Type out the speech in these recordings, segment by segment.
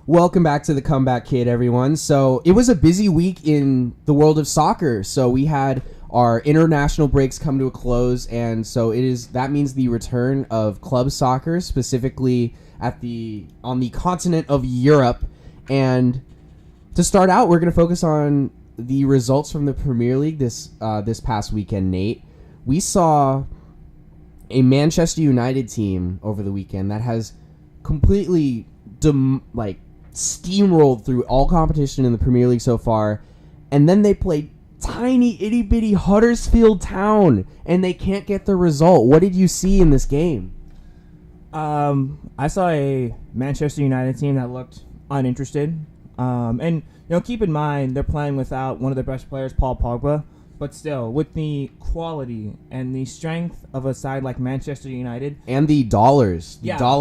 Welcome back to the Comeback Kid, everyone. So it was a busy week in the world of soccer. So we had our international breaks come to a close, and so that means the return of club soccer, specifically on the continent of Europe. And to start out, we're going to focus on the results from the Premier League this past weekend, Nate. We saw a Manchester United team over the weekend that has completely steamrolled through all competition in the Premier League so far, and then they played tiny itty bitty Huddersfield Town and they can't get the result. What did you see in this game? I saw a Manchester United team that looked uninterested, and keep in mind they're playing without one of their best players, Paul Pogba, but still with the quality and the strength of a side like Manchester United and the dollar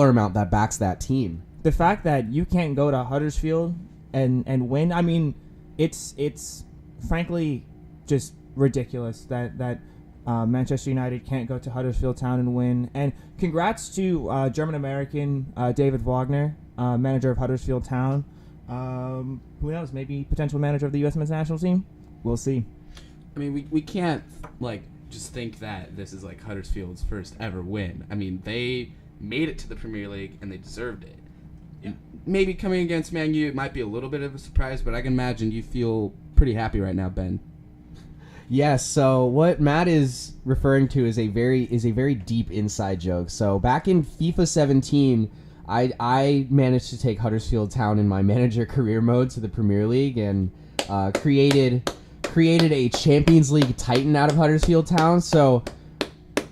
amount that backs that team. The fact that you can't go to Huddersfield and win, I mean, it's frankly just ridiculous that Manchester United can't go to Huddersfield Town and win. And congrats to German-American David Wagner, manager of Huddersfield Town. Who knows, maybe potential manager of the U.S. men's national team? We'll see. I mean, we can't, just think that this is, Huddersfield's first ever win. I mean, they made it to the Premier League, and they deserved it. Yeah. Maybe coming against Man U, it might be a little bit of a surprise, but I can imagine you feel pretty happy right now, Ben. Yes, so what Matt is referring to is a very deep inside joke. So back in FIFA 17, I managed to take Huddersfield Town in my manager career mode to the Premier League and created a Champions League titan out of Huddersfield Town. So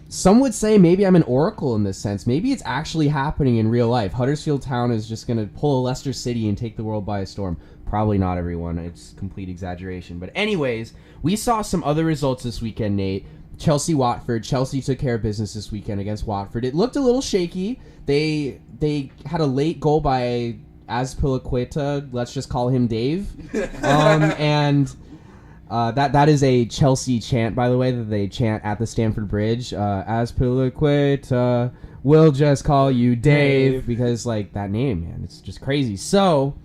some would say maybe I'm an oracle in this sense. Maybe it's actually happening in real life. Huddersfield Town is just going to pull a Leicester City and take the world by storm. Probably not, everyone. It's complete exaggeration. But anyways, we saw some other results this weekend, Nate. Chelsea-Watford. Chelsea took care of business this weekend against Watford. It looked a little shaky. They had a late goal by Azpilicueta. Let's just call him Dave. That is a Chelsea chant, by the way, that they chant at the Stamford Bridge. Azpilicueta, we'll just call you Dave, because that name, man, it's just crazy. So,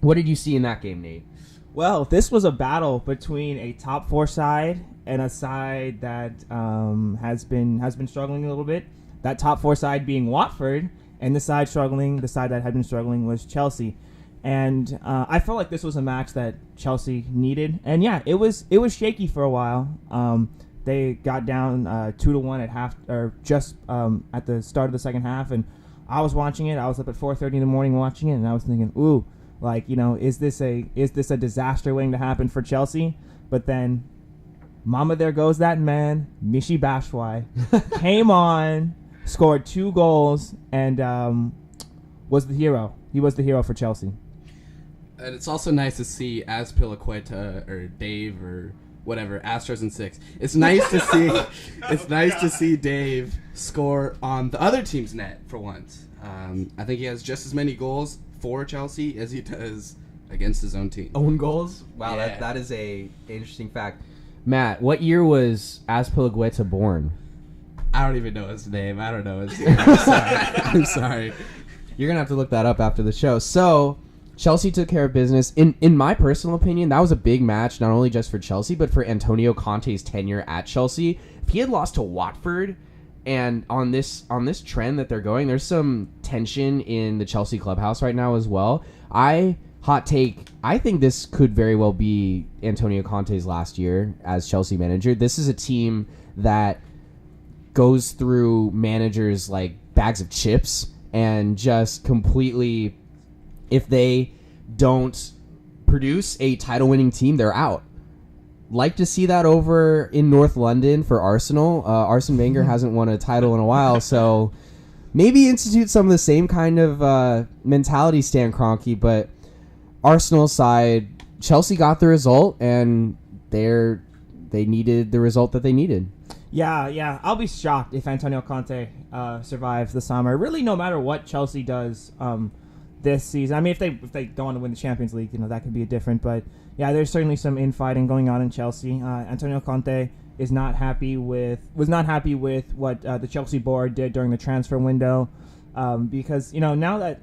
what did you see in that game, Nate? Well, this was a battle between a top four side and a side that has been struggling a little bit. That top four side being Watford, and the side that had been struggling was Chelsea. And I felt like this was a match that Chelsea needed. And yeah, it was shaky for a while. They got down 2-1 at half, or just at the start of the second half. And I was watching it. I was up at 4:30 in the morning watching it, and I was thinking, ooh, is this a disaster waiting to happen for Chelsea? But then, mama, there goes that man, Michy Batshuayi, came on, scored 2 goals, and was the hero. He was the hero for Chelsea. And it's also nice to see Azpilicueta or Dave or whatever, Astros in 6. It's nice to see. It's nice to see Dave score on the other team's net for once. I think he has just as many goals for Chelsea as he does against his own team. Own goals? Wow, yeah. that is a interesting fact. Matt, what year was Azpilicueta born? I don't even know his name. I don't know his name. I'm sorry. You're going to have to look that up after the show. So, Chelsea took care of business. In my personal opinion, that was a big match, not only just for Chelsea, but for Antonio Conte's tenure at Chelsea. If he had lost to Watford, and on this trend that they're going, there's some tension in the Chelsea clubhouse right now as well. Hot take, I think this could very well be Antonio Conte's last year as Chelsea manager. This is a team that goes through managers like bags of chips, and just completely, if they don't produce a title-winning team, they're out. Like to see that over in North London for Arsenal. Arsene Wenger hasn't won a title in a while, so maybe institute some of the same kind of mentality, Stan Kroenke. But Arsenal side, Chelsea got the result, and they needed the result that they needed. Yeah. I'll be shocked if Antonio Conte survives the summer. Really, no matter what Chelsea does this season. I mean, if they go on to win the Champions League, that could be different. But yeah, there's certainly some infighting going on in Chelsea. Antonio Conte was not happy with what the Chelsea board did during the transfer window, because now that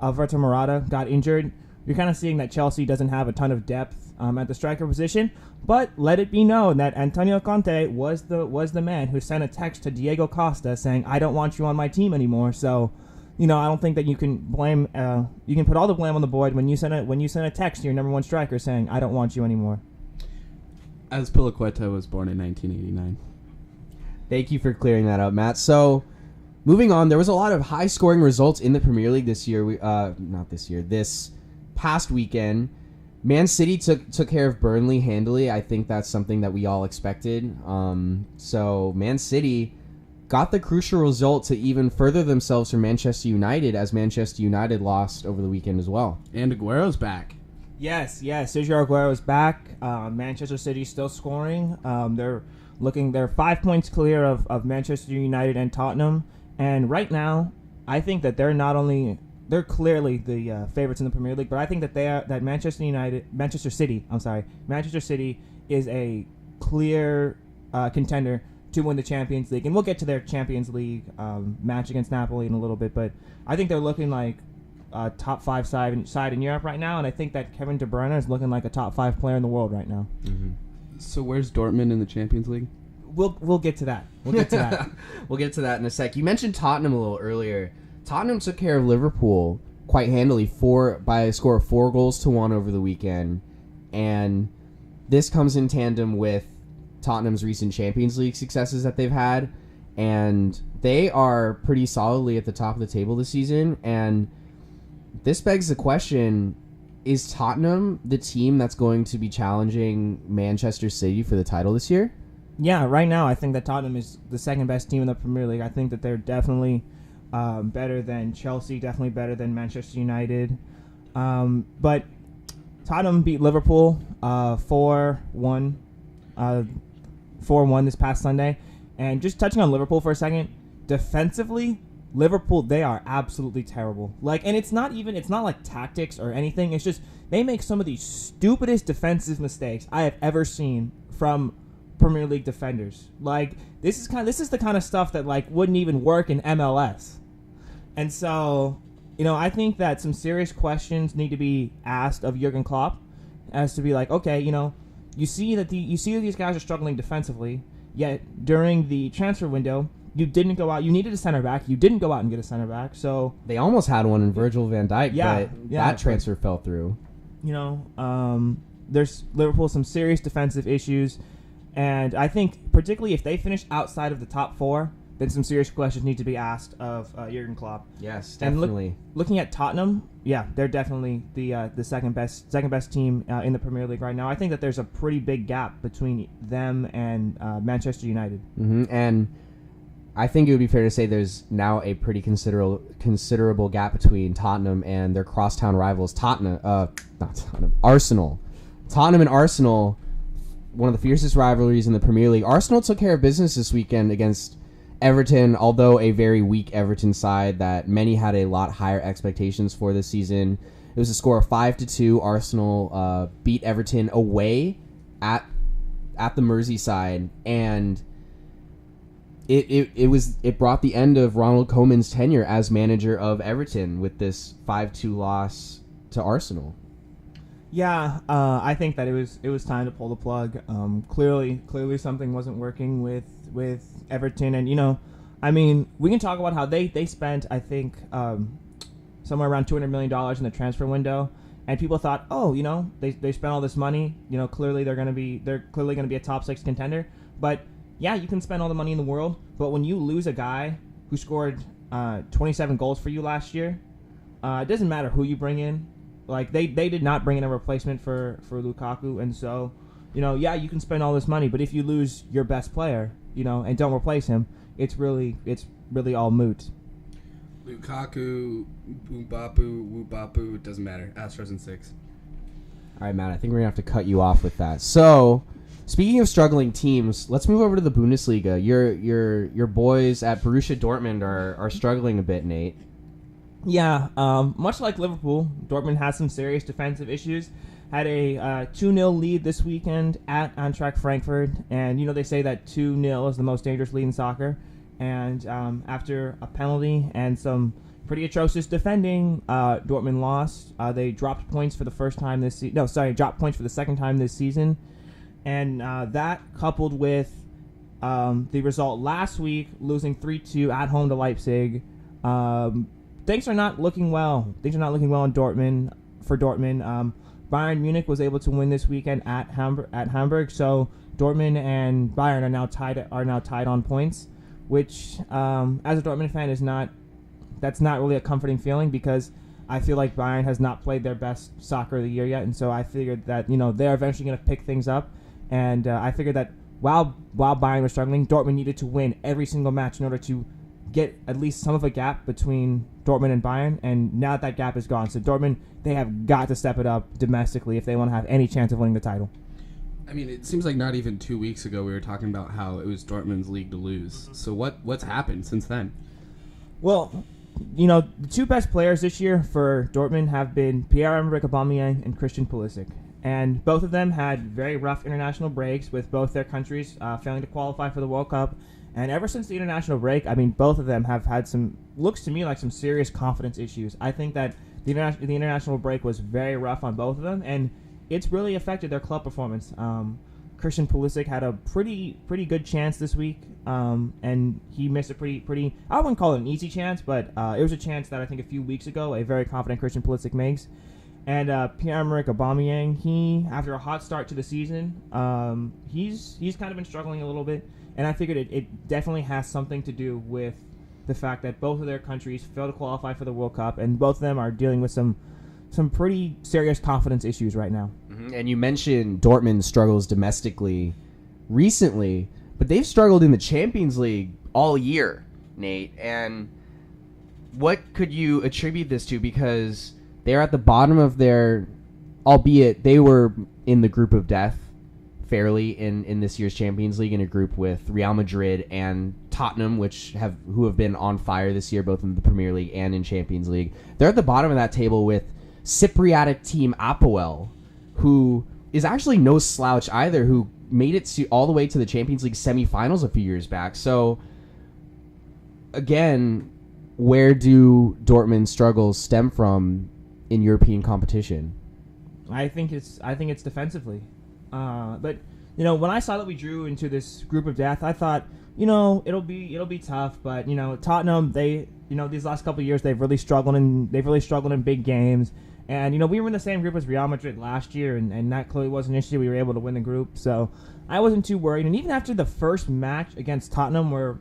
Alberto Morata got injured, you're kind of seeing that Chelsea doesn't have a ton of depth at the striker position. But let it be known that Antonio Conte was the man who sent a text to Diego Costa saying, "I don't want you on my team anymore." So, I don't think that you can blame. You can put all the blame on the board when you send a text to your number one striker saying, "I don't want you anymore." As Pilaqueta was born in 1989. Thank you for clearing that up, Matt. So, moving on, there was a lot of high-scoring results in the Premier League this year. This past weekend, Man City took care of Burnley handily. I think that's something that we all expected. So, Man City got the crucial result to even further themselves from Manchester United, as Manchester United lost over the weekend as well. And Aguero's back. Yes, Sergio Aguero's back. Manchester City still scoring. They're 5 points clear of Manchester United and Tottenham. And right now, I think that they're clearly the favorites in the Premier League, but I think that Manchester City is a clear contender to win the Champions League. And we'll get to their Champions League match against Napoli in a little bit, but I think they're looking like a top 5 side in Europe right now, and I think that Kevin De Bruyne is looking like a top 5 player in the world right now. Mm-hmm. So where's Dortmund in the Champions League? We'll get to that. We'll get to that in a sec. You mentioned Tottenham a little earlier. Tottenham took care of Liverpool quite handily by a score of 4-1 over the weekend, and this comes in tandem with Tottenham's recent Champions League successes that they've had, and they are pretty solidly at the top of the table this season. And this begs the question, is Tottenham the team that's going to be challenging Manchester City for the title this year? Yeah, right now I think that Tottenham is the second best team in the Premier League. I think that they're definitely better than Chelsea, definitely better than Manchester United. But Tottenham beat Liverpool 4-1 this past Sunday. And just touching on Liverpool for a second, defensively, Liverpool, they are absolutely terrible. And it's not like tactics or anything. It's just they make some of the stupidest defensive mistakes I have ever seen from Premier League defenders. This is the kind of stuff that wouldn't even work in MLS. And so, I think that some serious questions need to be asked of Jurgen Klopp, as to be okay, you see that these guys are struggling defensively, yet during the transfer window, you didn't go out. You needed a center back. You didn't go out and get a center back. So they almost had one in Virgil van Dijk, but that transfer fell through. There's Liverpool some serious defensive issues, and I think particularly if they finish outside of the top 4, then some serious questions need to be asked of Jurgen Klopp. Yes, definitely. And looking at Tottenham, they're definitely the second best team in the Premier League right now. I think that there's a pretty big gap between them and Manchester United. Mm-hmm. And I think it would be fair to say there's now a pretty considerable gap between Tottenham and their crosstown rivals, Arsenal. Tottenham and Arsenal, one of the fiercest rivalries in the Premier League. Arsenal took care of business this weekend against Everton, although a very weak Everton side that many had a lot higher expectations for this season. It was a score of 5-2. Arsenal beat Everton away at the Merseyside, and it brought the end of Ronald Koeman's tenure as manager of Everton with this 5-2 loss to Arsenal. Yeah, I think that it was time to pull the plug. Clearly something wasn't working with Everton, and we can talk about how they spent, I think, somewhere around $200 million in the transfer window, and people thought, they spent all this money, clearly they're clearly gonna be a top 6 contender. But yeah, you can spend all the money in the world, but when you lose a guy who scored 27 goals for you last year, it doesn't matter who you bring in. They did not bring in a replacement for Lukaku, and so, you can spend all this money, but if you lose your best player, and don't replace him, it's really all moot. Lukaku, Mbappe, it doesn't matter. Astros in 6. All right, Matt, I think we're going to have to cut you off with that. So, speaking of struggling teams, let's move over to the Bundesliga. Your boys at Borussia Dortmund are struggling a bit, Nate. Yeah, much like Liverpool, Dortmund has some serious defensive issues. Had a 2-0 lead this weekend at Eintracht Frankfurt, and they say that 2-0 is the most dangerous lead in soccer. And after a penalty and some pretty atrocious defending. Dortmund lost. They dropped points for the first time this season. No, sorry, dropped points for the second time this season. And that coupled with the result last week, losing 3-2 at home to Leipzig, things are not looking well. Things are not looking well in Dortmund for Dortmund. Bayern Munich was able to win this weekend at Hamburg, so Dortmund and Bayern are now tied on points, which as a Dortmund fan that's not really a comforting feeling, because I feel like Bayern has not played their best soccer of the year yet, and so I figured that they're eventually going to pick things up, and I figured that while Bayern was struggling, Dortmund needed to win every single match in order to get at least some of a gap between Dortmund and Bayern, and now that gap is gone. So Dortmund, they have got to step it up domestically if they want to have any chance of winning the title. I mean, it seems like not even 2 weeks ago we were talking about how it was Dortmund's league to lose. So what's happened since then? Well, the two best players this year for Dortmund have been Pierre-Emerick Aubameyang and Christian Pulisic. And both of them had very rough international breaks, with both their countries failing to qualify for the World Cup. And ever since the international break, I mean, both of them have had looks to me like some serious confidence issues. I think that the international break was very rough on both of them, and it's really affected their club performance. Christian Pulisic had a pretty good chance this week, and he missed a pretty I wouldn't call it an easy chance, but it was a chance that I think a few weeks ago a very confident Christian Pulisic makes. And Pierre-Emerick Aubameyang, he, after a hot start to the season, he's kind of been struggling a little bit. And I figured it definitely has something to do with the fact that both of their countries failed to qualify for the World Cup, and both of them are dealing with some pretty serious confidence issues right now. Mm-hmm. And you mentioned Dortmund struggles domestically recently, but they've struggled in the Champions League all year, Nate. And what could you attribute this to? Because they're at the bottom of their, albeit they were in the group of death fairly in this year's Champions League, in a group with Real Madrid and Tottenham, who have been on fire this year, both in the Premier League and in Champions League. They're at the bottom of that table with Cypriot team Apoel, who is actually no slouch either, who made it all the way to the Champions League semifinals a few years back. So, again, where do Dortmund's struggles stem from in European competition? I think it's defensively. But when I saw that we drew into this group of death, I thought, it'll be tough. But Tottenham, they these last couple of years they've really struggled in big games. And we were in the same group as Real Madrid last year, and that clearly was an issue. We were able to win the group, so I wasn't too worried. And even after the first match against Tottenham, where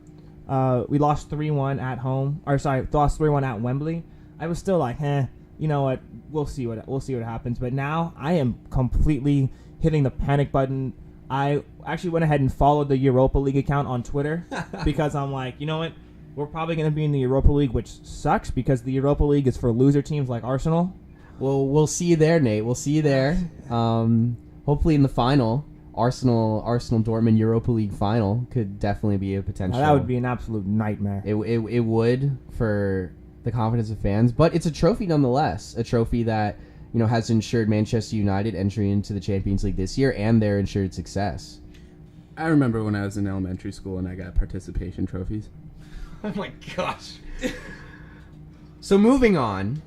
we lost 3-1 at home, lost 3-1 at Wembley, I was still like, you know what? We'll see what happens. But now I am completely hitting the panic button. I actually went ahead and followed the Europa League account on Twitter because I'm like, you know what? We're probably going to be in the Europa League, which sucks because the Europa League is for loser teams like Arsenal. Well, we'll see you there, Nate. We'll see you there. Hopefully in the final, Arsenal Dortmund Europa League final could definitely be a potential. That would be an absolute nightmare. It would for the confidence of fans, but it's a trophy nonetheless. A trophy that has ensured Manchester United entry into the Champions League this year and their ensured success. I remember when I was in elementary school and I got participation trophies. Oh my gosh. So moving on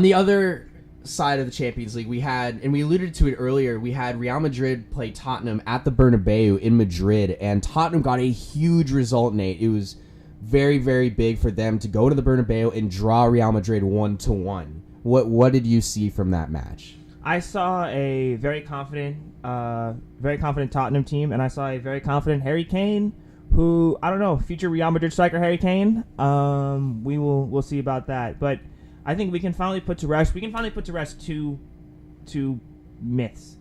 the other side of the Champions League, we had, and we alluded to it earlier, we had Real Madrid play Tottenham at the Bernabeu in Madrid, and Tottenham got a huge result, Nate. It was very, very big for them to go to the Bernabeu and draw Real Madrid 1-1. What did you see from that match? I saw a very confident Tottenham team, and I saw a very confident Harry Kane, who, I don't know, future Real Madrid striker Harry Kane. We'll see about that, but I think we can finally put to rest. two myths: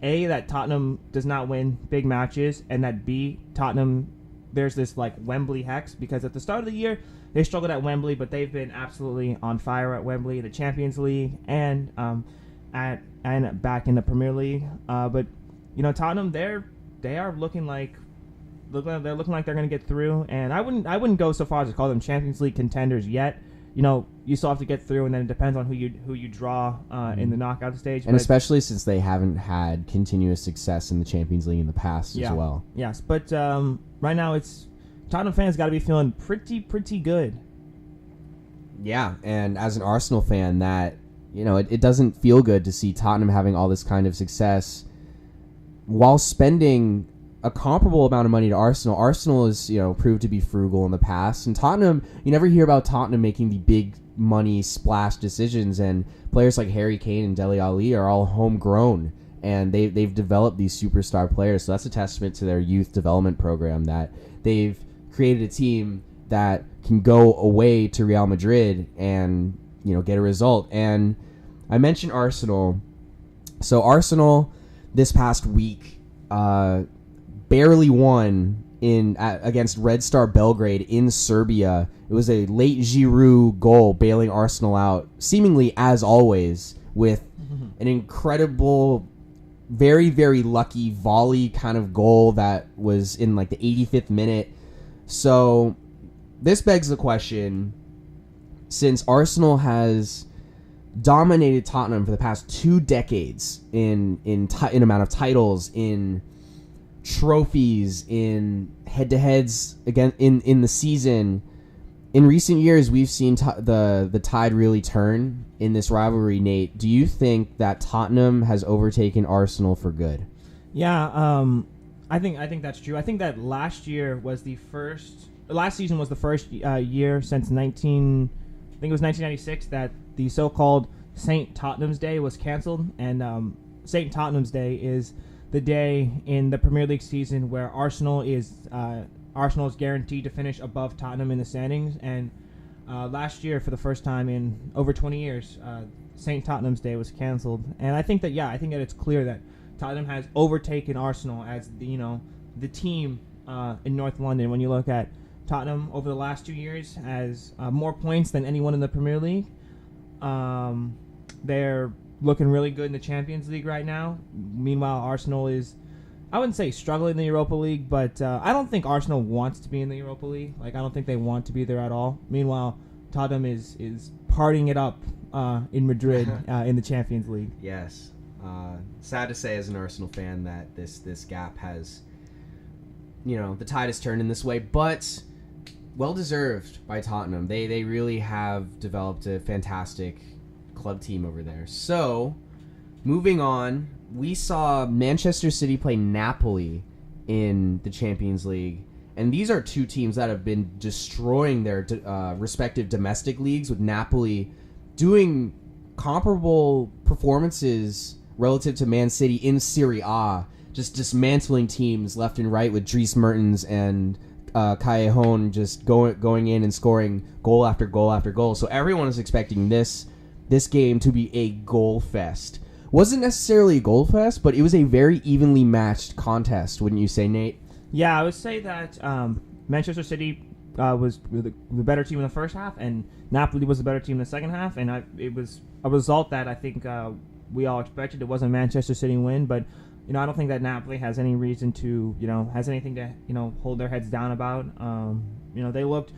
A, that Tottenham does not win big matches, and that B, Tottenham, there's this like Wembley hex, because at the start of the year they struggled at Wembley, but they've been absolutely on fire at Wembley, the Champions League, and back in the Premier League. But Tottenham, they are looking like they're going to get through, and I wouldn't go so far as to call them Champions League contenders yet. You still have to get through, and then it depends on who you draw in the knockout stage. And especially since they haven't had continuous success in the Champions League in the past as well. Yes, but right now it's Tottenham fans got to be feeling pretty good. Yeah, and as an Arsenal fan, that it doesn't feel good to see Tottenham having all this kind of success while spending a comparable amount of money to Arsenal. Arsenal is proved to be frugal in the past, and Tottenham, you never hear about Tottenham making the big money splash decisions, and players like Harry Kane and Dele Alli are all homegrown, and they've developed these superstar players. So that's a testament to their youth development program, that they've created a team that can go away to Real Madrid and get a result. And I mentioned Arsenal. So Arsenal this past week barely won against Red Star Belgrade in Serbia. It was a late Giroud goal bailing Arsenal out, seemingly as always, with an incredible, very, very lucky volley kind of goal that was in like the 85th minute. So this begs the question, since Arsenal has dominated Tottenham for the past 2 decades in amount of titles, in trophies, in head-to-heads again in the season, in recent years we've seen the tide really turn in this rivalry. Nate, do you think that Tottenham has overtaken Arsenal for good? Yeah, I think that's true. I think that last season was the first year since 1996 that the so-called St. Tottenham's Day was canceled, and St. Tottenham's Day is the day in the Premier League season where Arsenal is guaranteed to finish above Tottenham in the standings. And last year, for the first time in over 20 years, St. Tottenham's Day was canceled. And I think that it's clear that Tottenham has overtaken Arsenal as the team in North London. When you look at Tottenham over the last 2 years has more points than anyone in the Premier League. They're looking really good in the Champions League right now. Meanwhile, Arsenal is, I wouldn't say struggling in the Europa League, but I don't think Arsenal wants to be in the Europa League. Like, I don't think they want to be there at all. Meanwhile, Tottenham is partying it up in Madrid in the Champions League. Yes. Sad to say as an Arsenal fan that this gap has, the tide has turned in this way, but well-deserved by Tottenham. They really have developed a fantastic club team over there. So, moving on, we saw Manchester City play Napoli in the Champions League, and these are two teams that have been destroying their respective domestic leagues, with Napoli doing comparable performances relative to Man City in Serie A, just dismantling teams left and right, with Dries Mertens and Callejon just going in and scoring goal after goal after goal. So everyone is expecting this game to be a goal fest. Wasn't necessarily a goal fest, but it was a very evenly matched contest, wouldn't you say, Nate? Yeah, I would say that Manchester City was the better team in the first half, and Napoli was the better team in the second half, and it was a result that I think we all expected. It wasn't a Manchester City win, but I don't think that Napoli has any reason to, has anything to, hold their heads down about. They looked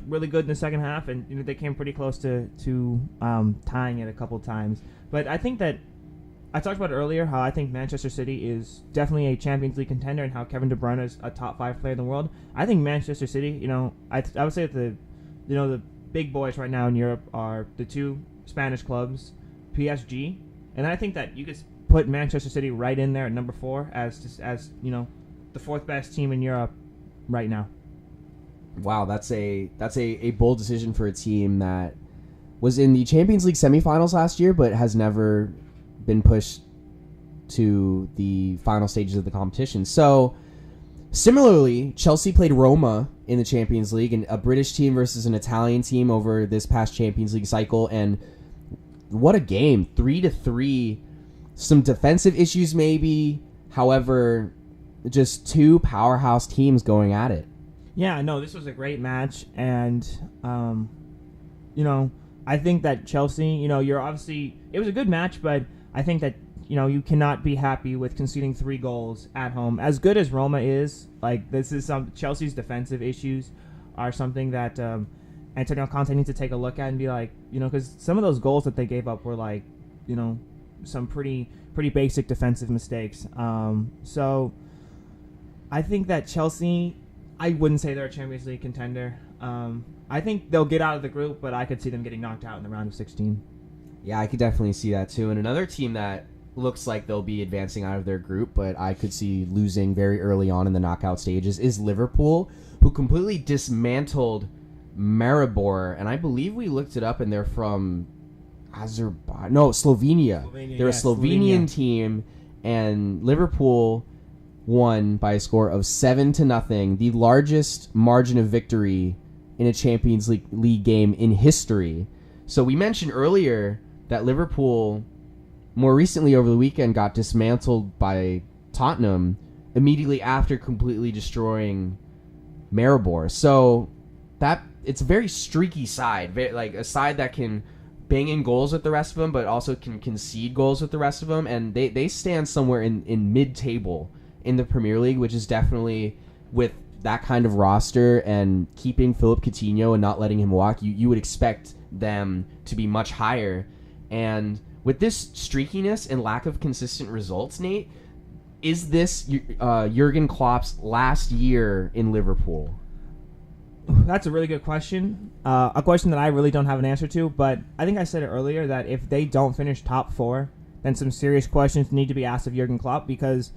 really good in the second half, and they came pretty close to tying it a couple times. But I think that I talked about earlier how I think Manchester City is definitely a Champions League contender, and how Kevin De Bruyne is a top 5 player in the world. I think Manchester City, I would say that the big boys right now in Europe are the 2 Spanish clubs, PSG, and I think that you could put Manchester City right in there at number 4 as the 4th best team in Europe right now. Wow, that's a bold decision for a team that was in the Champions League semifinals last year, but has never been pushed to the final stages of the competition. So, similarly, Chelsea played Roma in the Champions League, and a British team versus an Italian team over this past Champions League cycle, and what a game. 3-3. Some defensive issues maybe, however, just 2 powerhouse teams going at it. Yeah, no, this was a great match, and I think that Chelsea, you're obviously, it was a good match, but I think that you cannot be happy with conceding 3 goals at home. As good as Roma is, like, this is Chelsea's defensive issues are something that Antonio Conte needs to take a look at and be like, because some of those goals that they gave up were like, some pretty basic defensive mistakes. So I think that Chelsea, I wouldn't say they're a Champions League contender. I think they'll get out of the group, but I could see them getting knocked out in the round of 16. Yeah, I could definitely see that too. And another team that looks like they'll be advancing out of their group, but I could see losing very early on in the knockout stages, is Liverpool, who completely dismantled Maribor. And I believe we looked it up, and they're from Slovenia. They're a Slovenian team, and Liverpool won by a score of 7-0, the largest margin of victory in a Champions League game in history. So we mentioned earlier that Liverpool, more recently over the weekend, got dismantled by Tottenham immediately after completely destroying Maribor. So that it's a very streaky side, like a side that can bang in goals with the rest of them, but also can concede goals with the rest of them. And they stand somewhere in mid-table in the Premier League, which is definitely, with that kind of roster and keeping Philip Coutinho and not letting him walk, you would expect them to be much higher. And with this streakiness and lack of consistent results, Nate, is this Jurgen Klopp's last year in Liverpool? That's a really good question. A question that I really don't have an answer to, but I think I said it earlier that if they don't finish top 4, then some serious questions need to be asked of Jurgen Klopp, because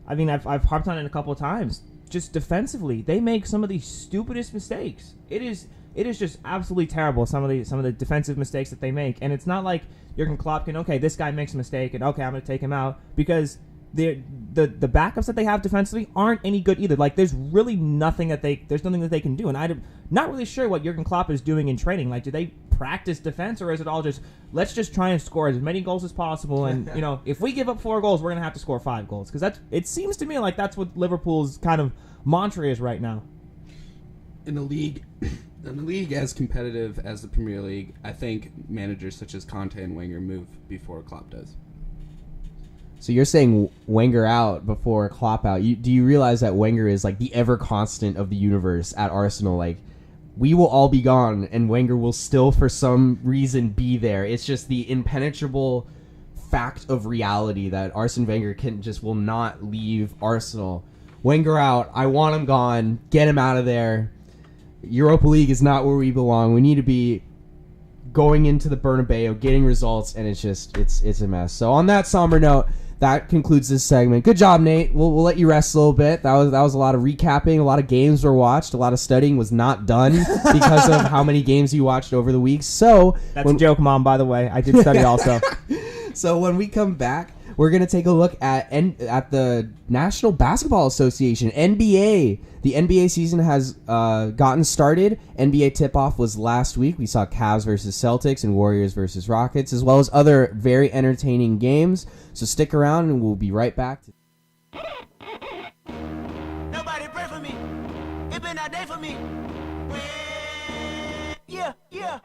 I mean, I've harped on it a couple of times. Just defensively, they make some of the stupidest mistakes. It is just absolutely terrible, some of the defensive mistakes that they make. And it's not like Jurgen Klopp can, okay, this guy makes a mistake and okay, I'm going to take him out, because the backups that they have defensively aren't any good either. Like, there's really nothing that they can do. And I'm not really sure what Jurgen Klopp is doing in training. Like, do they practice defense, or is it all just, let's just try and score as many goals as possible, and if we give up 4 goals, we're gonna have to score 5 goals? Because it seems to me like that's what Liverpool's kind of mantra is right now. In a league as competitive as the Premier League, I think managers such as Conte and Wenger move before Klopp does. So you're saying Wenger out before Klopp out. Do you realize that Wenger is like the ever constant of the universe at Arsenal? Like, we will all be gone, and Wenger will still, for some reason, be there. It's just the impenetrable fact of reality that Arsene Wenger will not leave Arsenal. Wenger out. I want him gone. Get him out of there. Europa League is not where we belong. We need to be going into the Bernabeu, getting results, and it's a mess. So on that somber note, that concludes this segment. Good job, Nate. We'll let you rest a little bit. That was a lot of recapping. A lot of games were watched. A lot of studying was not done because of how many games you watched over the week. So that's a joke, Mom, by the way. I did study also. So when we come back, we're going to take a look at the National Basketball Association, NBA. The NBA season has gotten started. NBA tip-off was last week. We saw Cavs versus Celtics and Warriors versus Rockets, as well as other very entertaining games. So stick around, and we'll be right back. Nobody pray for me. It been that day for me. Yeah.